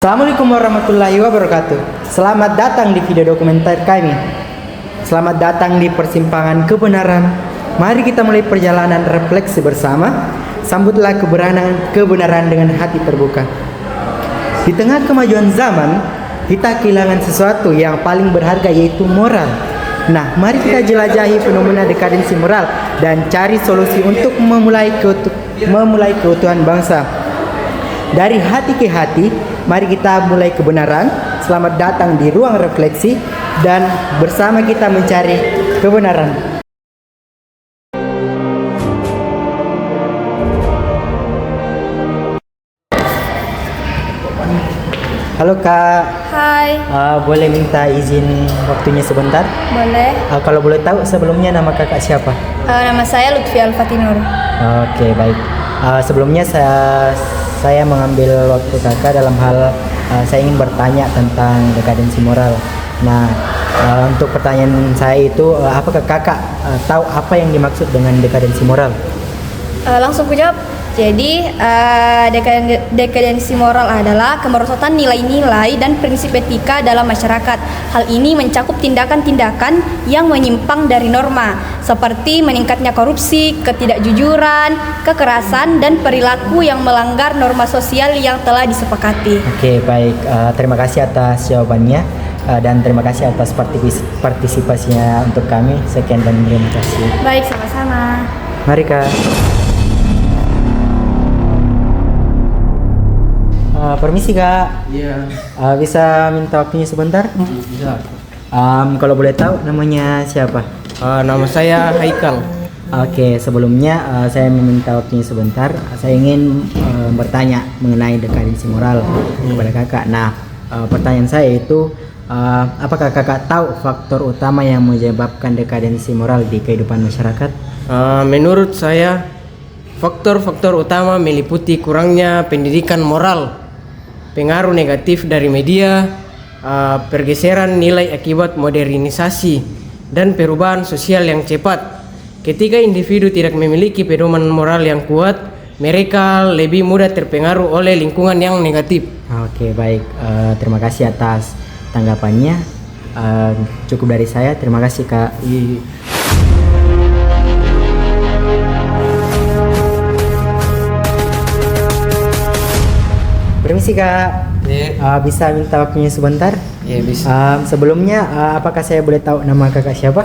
Assalamualaikum warahmatullahi wabarakatuh. Selamat datang di video dokumenter kami. Selamat datang di persimpangan kebenaran. Mari kita mulai perjalanan refleksi bersama. Sambutlah kebenaran dengan hati terbuka. Di tengah kemajuan zaman, kita kehilangan sesuatu yang paling berharga, yaitu moral. Nah, mari kita jelajahi fenomena dekadensi moral dan cari solusi untuk memulai keutuhan bangsa. Dari hati ke hati, mari kita mulai kebenaran. Selamat datang di ruang refleksi dan bersama kita mencari kebenaran. Halo Kak. Hai, Boleh minta izin waktunya sebentar? boleh. Kalau boleh tahu sebelumnya nama kakak siapa? Nama saya Lutfi Alfatinur. Oke, baik. Sebelumnya saya mengambil waktu kakak dalam hal saya ingin bertanya tentang dekadensi moral. Nah, untuk pertanyaan saya itu, apakah kakak tahu apa yang dimaksud dengan dekadensi moral? Langsung ku jawab. Jadi, dekadensi moral adalah kemerosotan nilai-nilai dan prinsip etika dalam masyarakat. Hal ini mencakup tindakan-tindakan yang menyimpang dari norma, seperti meningkatnya korupsi, ketidakjujuran, kekerasan, dan perilaku yang melanggar norma sosial yang telah disepakati. Oke, baik. Terima kasih atas jawabannya dan terima kasih atas partisipasinya untuk kami. Sekian dan terima kasih. Baik, sama-sama. Mari Kak. Permisi Kak. Iya. Bisa minta waktunya sebentar? Bisa. Kalau boleh tahu namanya siapa? Nama saya Haikal. Oke, sebelumnya saya meminta waktunya sebentar. Saya ingin bertanya mengenai dekadensi moral kepada kakak. Nah, pertanyaan saya itu, apakah kakak tahu faktor utama yang menyebabkan dekadensi moral di kehidupan masyarakat? Menurut saya, faktor-faktor utama meliputi kurangnya pendidikan moral, pengaruh negatif dari media, pergeseran nilai akibat modernisasi, dan perubahan sosial yang cepat. Ketika individu tidak memiliki pedoman moral yang kuat, mereka lebih mudah terpengaruh oleh lingkungan yang negatif. Oke, baik. Terima kasih atas tanggapannya. Cukup dari saya. Terima kasih Kak. Permisi Kak. Bisa minta waktunya sebentar? Ya, bisa. Sebelumnya, apakah saya boleh tahu nama kakak siapa?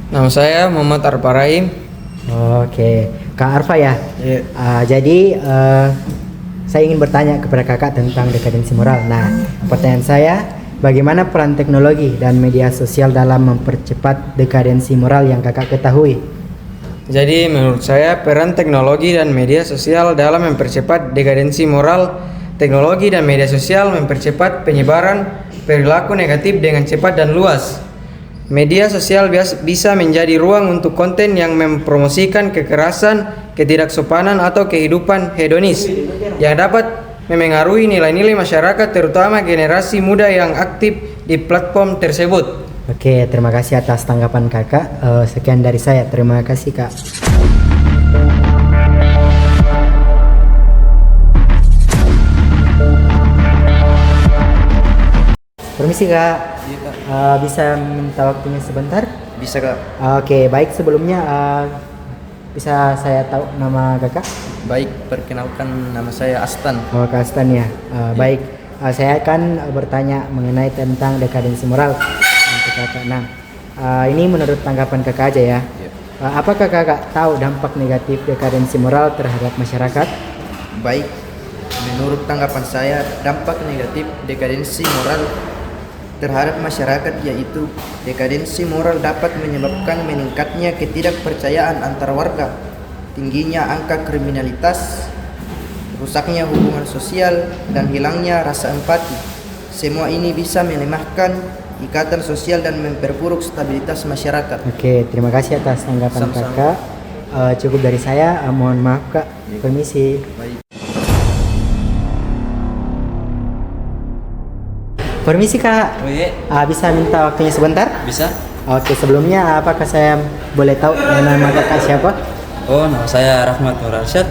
Nama saya Muhammad Arfaraim. Oke, Kak Arfa ya. Ya. Jadi saya ingin bertanya kepada kakak tentang dekadensi moral. Nah, pertanyaan saya, bagaimana peran teknologi dan media sosial dalam mempercepat dekadensi moral yang kakak ketahui? Jadi menurut saya peran teknologi dan media sosial dalam mempercepat dekadensi moral. Teknologi dan media sosial mempercepat penyebaran perilaku negatif dengan cepat dan luas. Media sosial bisa menjadi ruang untuk konten yang mempromosikan kekerasan, ketidaksopanan atau kehidupan hedonis yang dapat memengaruhi nilai-nilai masyarakat, terutama generasi muda yang aktif di platform tersebut. Oke, terima kasih atas tanggapan kakak. Sekian dari saya. Terima kasih Kak. Permisi Kak. Bisa minta waktunya sebentar? Bisa Kak? Oke, baik. Sebelumnya bisa saya tahu nama kakak? Baik, perkenalkan nama saya Astan. Oh, Kak Astan ya. Baik. Saya akan bertanya mengenai tentang dekadensi moral untuk kakak. Nah, ini menurut tanggapan kakak aja ya. Apakah kakak tahu dampak negatif dekadensi moral terhadap masyarakat? Baik, menurut tanggapan saya, dampak negatif dekadensi moral terhadap masyarakat yaitu dekadensi moral dapat menyebabkan meningkatnya ketidakpercayaan antar warga, tingginya angka kriminalitas, rusaknya hubungan sosial, dan hilangnya rasa empati. Semua ini bisa melemahkan ikatan sosial dan memperburuk stabilitas masyarakat. Oke, terima kasih atas tanggapan Sama-sama. kakak. Cukup dari saya. Mohon maaf Kak. Permisi. Permisi Kak. Bisa minta waktunya sebentar? Bisa? Oke, sebelumnya apakah saya boleh tahu nama kakak siapa? Oh, nama saya Rahmat Nur Arsyad.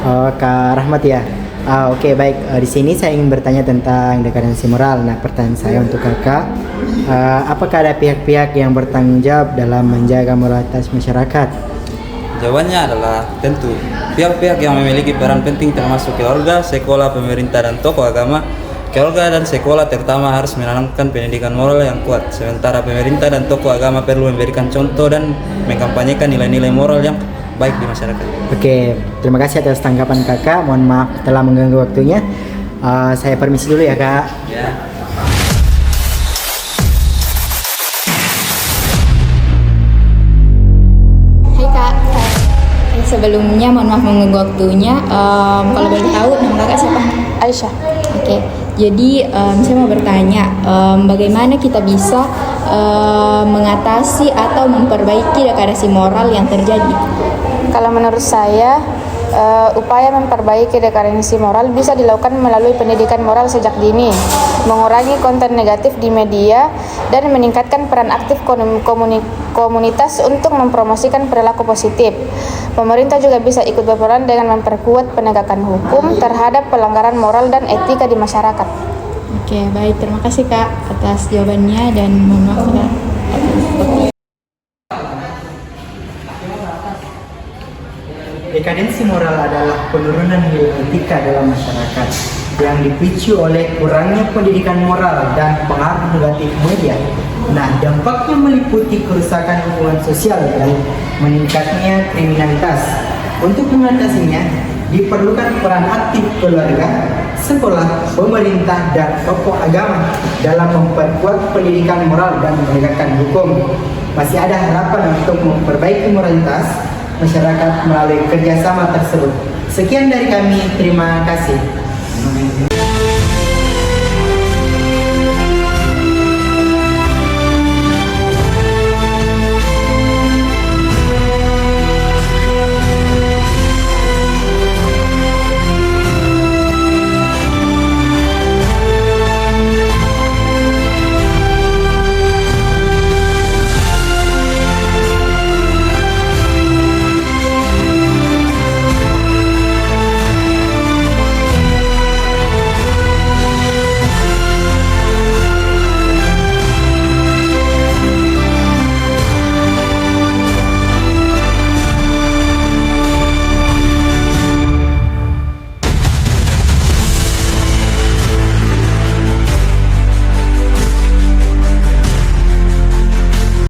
Oh, Kak Rahmat ya. Oke, baik. Di sini saya ingin bertanya tentang dekadensi moral. Nah, pertanyaan saya untuk kakak, apakah ada pihak-pihak yang bertanggung jawab dalam menjaga moralitas masyarakat? Jawabannya adalah tentu pihak-pihak yang memiliki peran penting termasuk keluarga, sekolah, pemerintah, dan tokoh agama. Keluarga dan sekolah terutama harus menanamkan pendidikan moral yang kuat, sementara pemerintah dan tokoh agama perlu memberikan contoh dan mengkampanyekan nilai-nilai moral yang baik di masyarakat. Oke, terima kasih atas tanggapan kakak. Mohon maaf telah mengganggu waktunya. Saya permisi dulu ya kak. Ya. Hai kak, sebelumnya mohon maaf mengganggu waktunya. Kalau boleh tahu nama kakak siapa? Aisyah. Oke, jadi saya mau bertanya, bagaimana kita bisa mengatasi atau memperbaiki degradasi moral yang terjadi? Kalau menurut saya, upaya memperbaiki dekadensi moral bisa dilakukan melalui pendidikan moral sejak dini, mengurangi konten negatif di media, dan meningkatkan peran aktif komunitas untuk mempromosikan perilaku positif. Pemerintah juga bisa ikut berperan dengan memperkuat penegakan hukum terhadap pelanggaran moral dan etika di masyarakat. Oke, baik, terima kasih kak atas jawabannya dan mohon maaf kak. Dekadensi moral adalah penurunan nilai etika dalam masyarakat yang dipicu oleh kurangnya pendidikan moral dan pengaruh negatif media. Nah, dampaknya meliputi kerusakan hubungan sosial dan meningkatnya kriminalitas. Untuk mengatasinya, diperlukan peran aktif keluarga, sekolah, pemerintah, dan tokoh agama dalam memperkuat pendidikan moral dan menegakkan hukum. Masih ada harapan untuk memperbaiki moralitas masyarakat melalui kerjasama tersebut. Sekian dari kami, terima kasih.